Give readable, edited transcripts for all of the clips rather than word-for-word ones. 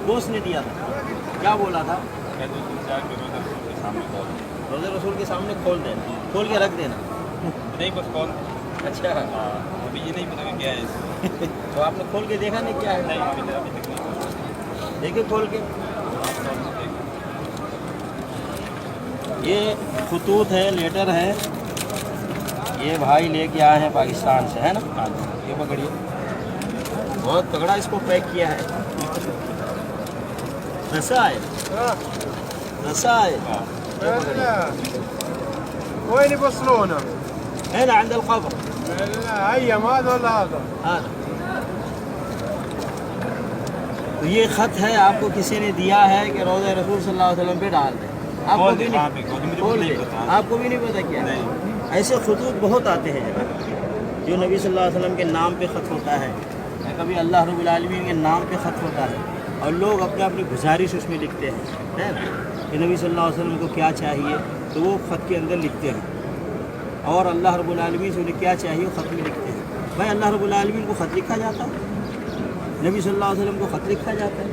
دوست نے دیا تھا، کیا بولا تھا؟ روزے رسول کے سامنے کھول دینا، کھول کے رکھ دینا۔ نہیں بس کون اچھا ابھی یہ نہیں پتا کہ کیا ہے تو آپ نے کھول کے دیکھا نہیں کیا ہے؟ نہیں ابھی تک نہیں دیکھے کھول کے۔ یہ خطوط ہے، لیٹر ہے، یہ بھائی لے کے آئے ہیں پاکستان سے، ہے نا؟ یہ پکڑیے، بہت تگڑا اس کو پیک کیا ہے۔ رسا ہے، رسا ہے، یہ پکڑیے۔ وين يوصلونه؟ هنا عند القبر هي ما هذا ولا هذا؟ هذا۔ تو یہ خط ہے، آپ کو کسی نے دیا ہے کہ روضہ رسول صلی اللہ علیہ وسلم پہ ڈال دیں۔ آپ کو بھی نہیں، کھول دیں، آپ کو بھی نہیں پتا کیا ہے۔ ایسے خطوط بہت آتے ہیں جناب، جو نبی صلی اللہ علیہ وسلم کے نام پہ خط ہوتا ہے، کبھی اللہ رب العالمین کے نام پہ خط ہوتا ہے، اور لوگ اپنے اپنی گزارش اس میں لکھتے ہیں کہ نبی صلی اللہ علیہ وسلم کو کیا چاہیے، تو وہ خط کے اندر لکھتے ہیں، اور اللہ رب العالمین سے انہیں کیا چاہیے وہ خط میں لکھتے ہیں۔ بھائی اللہ رب العالمین کو خط لکھا جاتا ہے، نبی صلی اللہ علیہ وسلم کو خط لکھا جاتا ہے۔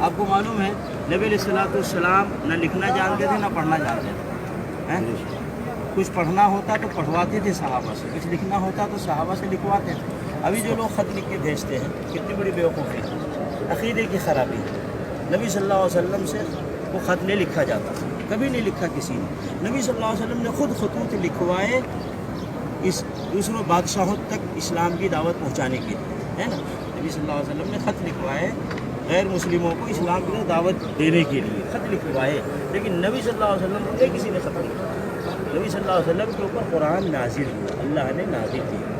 آپ کو معلوم ہے نبی علیہ الصلوۃ والسلام نہ لکھنا جانتے تھے نہ پڑھنا جانتے تھے، کچھ پڑھنا ہوتا تو پڑھواتے تھے صحابہ سے، کچھ لکھنا ہوتا تو صحابہ سے لکھواتے تھے۔ ابھی جو لوگ خط لکھ کے بھیجتے ہیں کتنی بڑی بیوقوفی ہے، عقیدے کی خرابی ہے۔ نبی صلی اللہ علیہ وسلم سے وہ خط نہیں لکھا جاتا، کبھی نہیں لکھا کسی نے۔ نبی صلی اللہ علیہ وسلم نے خود خطوط لکھوائے اس دوسروں بادشاہوں تک اسلام کی دعوت پہنچانے کے لیے، ہے نا؟ نبی صلی اللہ علیہ وسلم نے خط لکھوائے غیر مسلموں کو اسلام کی دعوت دینے کے لیے، خط لکھوائے، لیکن نبی صلی اللہ علیہ وسلم کو نہیں کسی نے خط لکھا۔ نبی صلی اللہ علیہ وسلم کے اوپر قرآن نازل ہوا، اللہ نے نازل کیا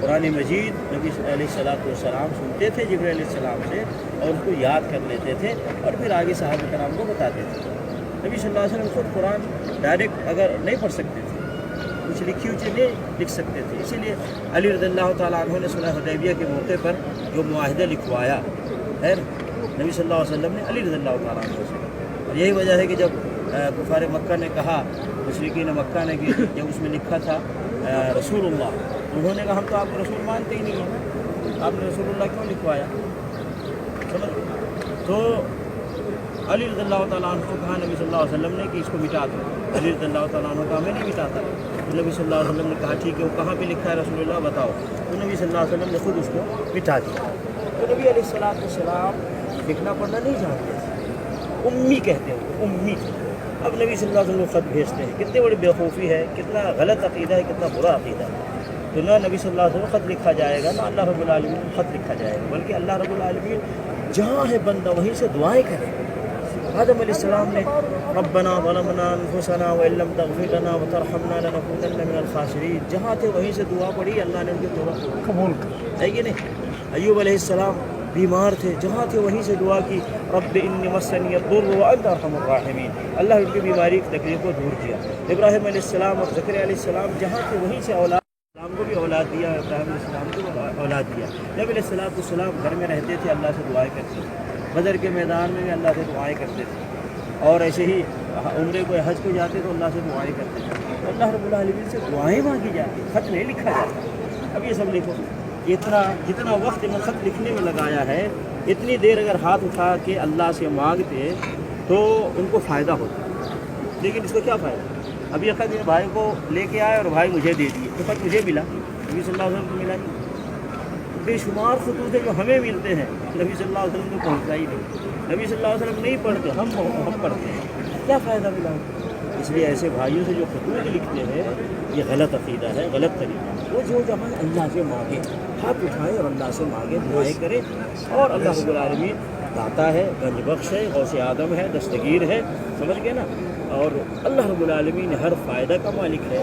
قرآن مجید۔ نبی علیہ الصلوۃ والسلام سنتے تھے جبرائیل علیہ السلام سے، اور اس کو یاد کر لیتے تھے، اور پھر آگے صحابہ کرام کو بتاتے تھے۔ نبی صلی اللہ علیہ وسلم خود قرآن ڈائریکٹ اگر نہیں پڑھ سکتے تھے، کچھ لکھی ہوئی چیزیں نہیں لکھ سکتے تھے، اسی لیے علی رضی اللہ تعالیٰ عنہ نے صلح حدیبیہ کے موقع پر جو معاہدہ لکھوایا ہے نبی صلی اللہ علیہ وسلم نے علی رضی اللہ تعالیٰ عنہ سے، اور یہی وجہ ہے کہ جب کفار مکہ نے کہا، مشرکین مکہ نے کہ جب اس میں لکھا تھا رسول اللہ، انہوں نے کہا ہم تو آپ کو رسول مانتے ہی نہیں ہیں، آپ نے رسول اللہ کیوں لکھوایا؟ تو علی رضی اللہ تعالیٰ عنہ کو کہا نبی صلی اللہ علیہ وسلم نے کہ اس کو مٹا دو۔ علی رضی اللہ تعالیٰ عنہ کہا میں نہیں مٹاتا۔ تو نبی صلی اللہ علیہ وسلم نے کہا ٹھیک ہے، وہ کہاں پہ لکھا ہے رسول اللہ بتاؤ۔ تو نبی صلی اللہ علیہ وسلم نے خود اس کو مٹا دیا۔ تو نبی علیہ السلام لکھنا پڑھنا نہیں جانتے تھے، امی کہتے ہیں، امی۔ اب نبی صلی اللہ علیہ وسلم کو خط بھیجتے ہیں، کتنی بڑی بیوقوفی ہے، کتنا غلط عقیدہ ہے، کتنا برا عقیدہ ہے۔ تو نہ نبی صلی اللہ علیہ وسلم کو خط لکھا جائے گا، نہ اللہ رب العالمین کو خط لکھا جائے گا، بلکہ اللہ رب العالمین جہاں ہے بندہ وہیں سے دعائیں کرے۔ آدم علیہ السلام نے ربنا ظلمنا انفسنا وان لم تغفر لنا وترحمنا لنكونن من الخاسرین، جہاں تھے وہیں سے دعا پڑھی، اللہ نے ان کی توبہ قبول کی، ہے کہ نہیں؟ ایوب علیہ السلام بیمار تھے، جہاں تھے وہیں سے دعا کی، رب انی مسنی الضر وانت ارحم الراحمین، اللہ ان کی بیماری کی تکلیف کو دور کیا۔ ابراہیم علیہ السلام اور زکریا علیہ السلام جہاں تھے وہیں سے اولاد، اسلام کو بھی اولاد دیا، ابراہیم علیہ السلام کو بھی اولاد دیا۔ نبی علیہ السلام گھر میں رہتے تھے، اللہ سے دعائیں کرتے تھے، بدر کے میدان میں بھی اللہ سے دعائیں کرتے تھے، اور ایسے ہی عمرے کو حج کو جاتے تو اللہ سے دعائیں کرتے تھے۔ اللہ رب العالمین سے دعائیں مانگی جاتی، خط نہیں لکھا جاتا۔ اب یہ سب لکھو، جتنا وقت میں خط لکھنے میں لگایا ہے، اتنی دیر اگر ہاتھ اٹھا کے اللہ سے مانگتے تو ان کو فائدہ ہوتا، لیکن اس کو کیا فائدہ؟ اب یہ خط میرے بھائی کو لے کے آئے اور بھائی مجھے دے دیے، تو خط مجھے ملا، نبی صلی اللہ علیہ وسلم کو ملا نہیں۔ بے شمار خطوط جو ہمیں ملتے ہیں نبی صلی اللہ علیہ وسلم کو پہنچتا ہی نہیں، نبی صلی اللہ علیہ وسلم نہیں پڑھتے، ہم پڑھتے ہیں، کیا فائدہ ملا؟ اس لیے ایسے بھائیوں سے جو خطوط لکھتے ہیں یہ غلط عقیدہ ہے، غلط طریقہ ہے۔ وہ جو جب اللہ سے مانگے، ہاتھ اٹھائے اور اللہ سے مانگے، دعائیں کرے، اور اللہ رب العالمین داتا ہے، گنج بخش ہے، غوث اعظم ہے، دستگیر ہے، سمجھ گئے نا؟ اور اللہ رب العالمین ہر فائدہ کا مالک ہے،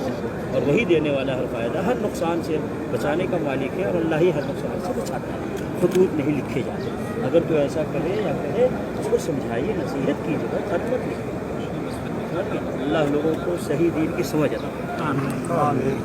اور وہی دینے والا ہر فائدہ، ہر نقصان سے بچانے کا مالک ہے، اور اللہ ہی ہر نقصان سے بچاتا ہے۔ خطوط نہیں لکھے جاتے، اگر کوئی ایسا کرے یا کرے اس کو سمجھائیے، نصیحت کیجیے، خط مت لکھیے۔ اللہ لوگوں کو صحیح دین کی سمجھ عطا فرمائے۔